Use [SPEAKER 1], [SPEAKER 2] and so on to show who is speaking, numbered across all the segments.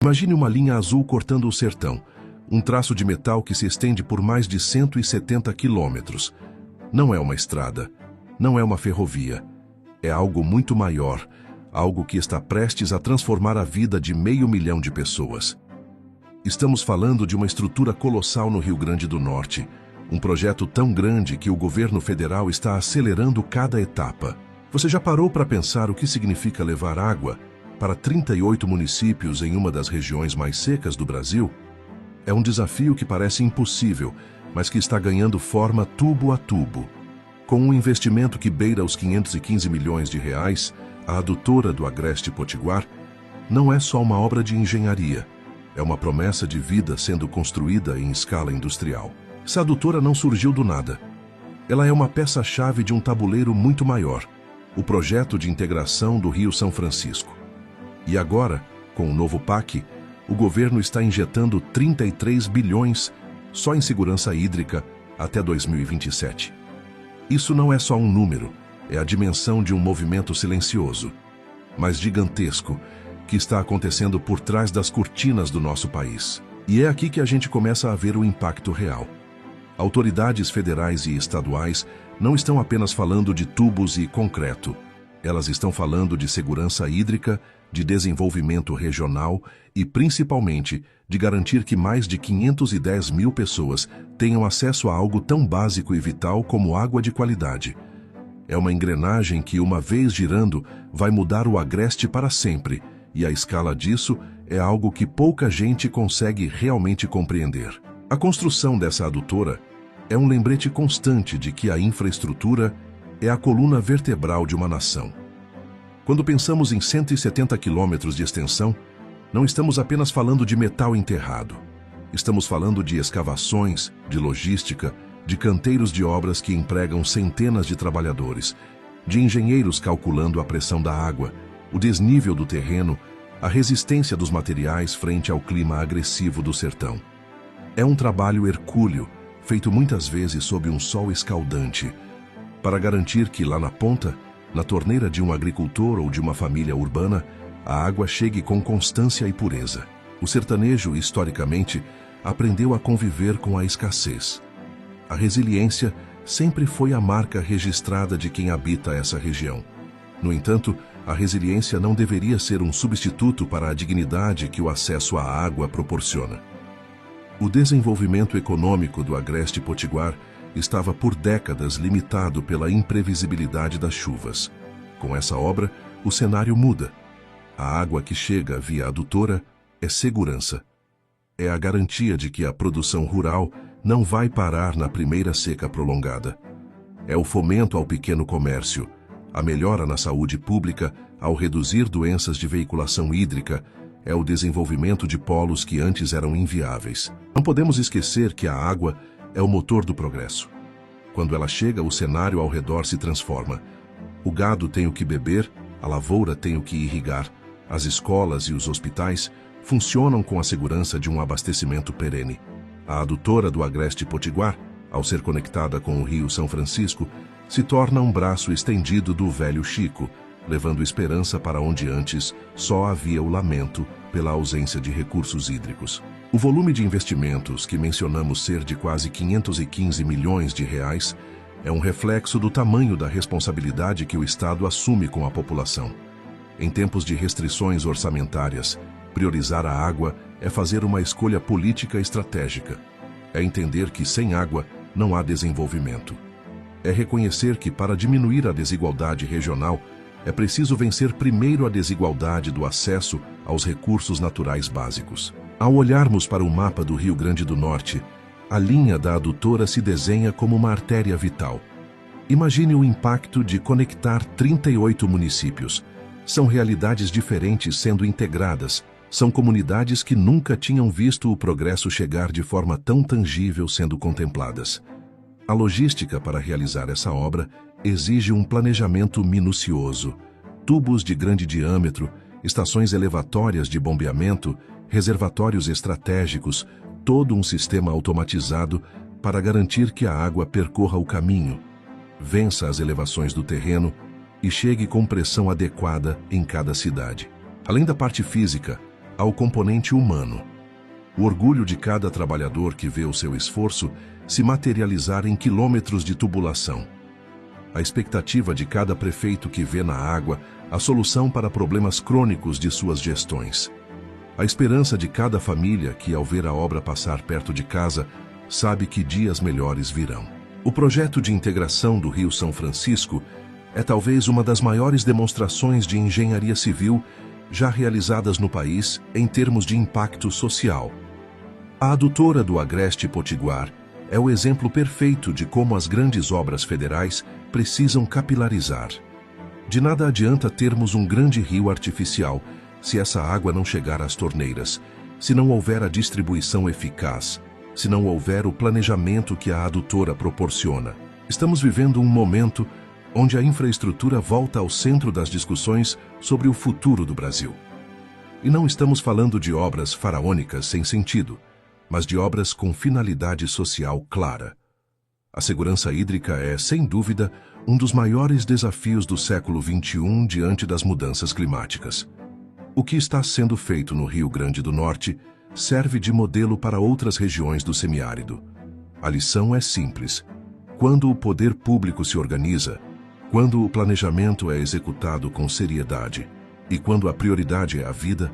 [SPEAKER 1] Imagine uma linha azul cortando o sertão, um traço de metal que se estende por mais de 170 quilômetros. Não é uma estrada, não é uma ferrovia, é algo muito maior, algo que está prestes a transformar a vida de 500 mil de pessoas. Estamos falando de uma estrutura colossal no Rio Grande do Norte, um projeto tão grande que o governo federal está acelerando cada etapa. Você já parou para pensar o que significa levar água para 38 municípios em uma das regiões mais secas do Brasil? É um desafio que parece impossível, mas que está ganhando forma tubo a tubo. Com um investimento que beira os 515 milhões de reais, a adutora do Agreste Potiguar não é só uma obra de engenharia, é uma promessa de vida sendo construída em escala industrial. Essa adutora não surgiu do nada. Ela é uma peça-chave de um tabuleiro muito maior, o projeto de integração do Rio São Francisco. E agora, com o novo PAC, o governo está injetando 33 bilhões só em segurança hídrica até 2027. Isso não é só um número, é a dimensão de um movimento silencioso, mas gigantesco, que está acontecendo por trás das cortinas do nosso país. E é aqui que a gente começa a ver o impacto real. Autoridades federais e estaduais não estão apenas falando de tubos e concreto. Elas estão falando de segurança hídrica, de desenvolvimento regional e, principalmente, de garantir que mais de 510 mil pessoas tenham acesso a algo tão básico e vital como água de qualidade. É uma engrenagem que, uma vez girando, vai mudar o Agreste para sempre, e a escala disso é algo que pouca gente consegue realmente compreender. A construção dessa adutora é um lembrete constante de que a infraestrutura é a coluna vertebral de uma nação. Quando pensamos em 170 quilômetros de extensão, não estamos apenas falando de metal enterrado. Estamos falando de escavações, de logística, de canteiros de obras que empregam centenas de trabalhadores, de engenheiros calculando a pressão da água, o desnível do terreno, a resistência dos materiais frente ao clima agressivo do sertão. É um trabalho hercúleo, feito muitas vezes sob um sol escaldante, para garantir que lá na ponta, na torneira de um agricultor ou de uma família urbana, a água chegue com constância e pureza. O sertanejo, historicamente, aprendeu a conviver com a escassez. A resiliência sempre foi a marca registrada de quem habita essa região. No entanto, a resiliência não deveria ser um substituto para a dignidade que o acesso à água proporciona. O desenvolvimento econômico do Agreste Potiguar estava por décadas limitado pela imprevisibilidade das chuvas. Com essa obra, o cenário muda. A água que chega via adutora é segurança. É a garantia de que a produção rural não vai parar na primeira seca prolongada. É o fomento ao pequeno comércio, a melhora na saúde pública ao reduzir doenças de veiculação hídrica, é o desenvolvimento de polos que antes eram inviáveis. Não podemos esquecer que a água é o motor do progresso. Quando ela chega, o cenário ao redor se transforma. O gado tem o que beber, a lavoura tem o que irrigar, as escolas e os hospitais funcionam com a segurança de um abastecimento perene. A adutora do Agreste Potiguar, ao ser conectada com o Rio São Francisco, se torna um braço estendido do velho Chico, levando esperança para onde antes só havia o lamento pela ausência de recursos hídricos. O volume de investimentos, que mencionamos ser de quase 515 milhões de reais, é um reflexo do tamanho da responsabilidade que o Estado assume com a população. Em tempos de restrições orçamentárias, priorizar a água é fazer uma escolha política estratégica. É entender que sem água não há desenvolvimento. É reconhecer que, para diminuir a desigualdade regional, é preciso vencer primeiro a desigualdade do acesso aos recursos naturais básicos. Ao olharmos para o mapa do Rio Grande do Norte, a linha da adutora se desenha como uma artéria vital. Imagine o impacto de conectar 38 municípios. São realidades diferentes sendo integradas, são comunidades que nunca tinham visto o progresso chegar de forma tão tangível sendo contempladas. A logística para realizar essa obra exige um planejamento minucioso, tubos de grande diâmetro, estações elevatórias de bombeamento, reservatórios estratégicos, todo um sistema automatizado para garantir que a água percorra o caminho, vença as elevações do terreno e chegue com pressão adequada em cada cidade. Além da parte física, há o componente humano. O orgulho de cada trabalhador que vê o seu esforço se materializar em quilômetros de tubulação. A expectativa de cada prefeito que vê na água a solução para problemas crônicos de suas gestões. A esperança de cada família que, ao ver a obra passar perto de casa, sabe que dias melhores virão. O projeto de integração do Rio São Francisco é talvez uma das maiores demonstrações de engenharia civil já realizadas no país em termos de impacto social. A adutora do Agreste Potiguar é o exemplo perfeito de como as grandes obras federais precisam capilarizar. De nada adianta termos um grande rio artificial se essa água não chegar às torneiras, se não houver a distribuição eficaz, se não houver o planejamento que a adutora proporciona. Estamos vivendo um momento onde a infraestrutura volta ao centro das discussões sobre o futuro do Brasil. E não estamos falando de obras faraônicas sem sentido, mas de obras com finalidade social clara. A segurança hídrica é, sem dúvida, um dos maiores desafios do século XXI diante das mudanças climáticas. O que está sendo feito no Rio Grande do Norte serve de modelo para outras regiões do semiárido. A lição é simples. Quando o poder público se organiza, quando o planejamento é executado com seriedade e quando a prioridade é a vida,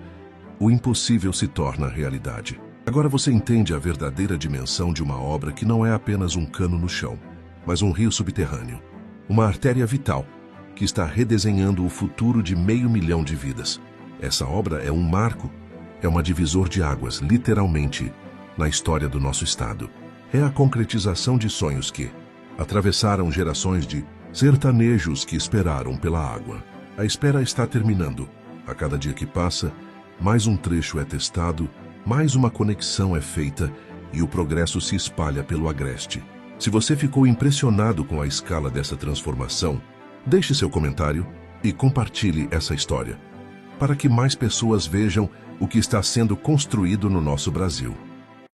[SPEAKER 1] o impossível se torna realidade. Agora você entende a verdadeira dimensão de uma obra que não é apenas um cano no chão, mas um rio subterrâneo, uma artéria vital que está redesenhando o futuro de 500 mil de vidas. Essa obra é um marco, é uma divisor de águas, literalmente, na história do nosso estado. É a concretização de sonhos que atravessaram gerações de sertanejos que esperaram pela água. A espera está terminando. A cada dia que passa, mais um trecho é testado, mais uma conexão é feita e o progresso se espalha pelo Agreste. Se você ficou impressionado com a escala dessa transformação, deixe seu comentário e compartilhe essa história, para que mais pessoas vejam o que está sendo construído no nosso Brasil.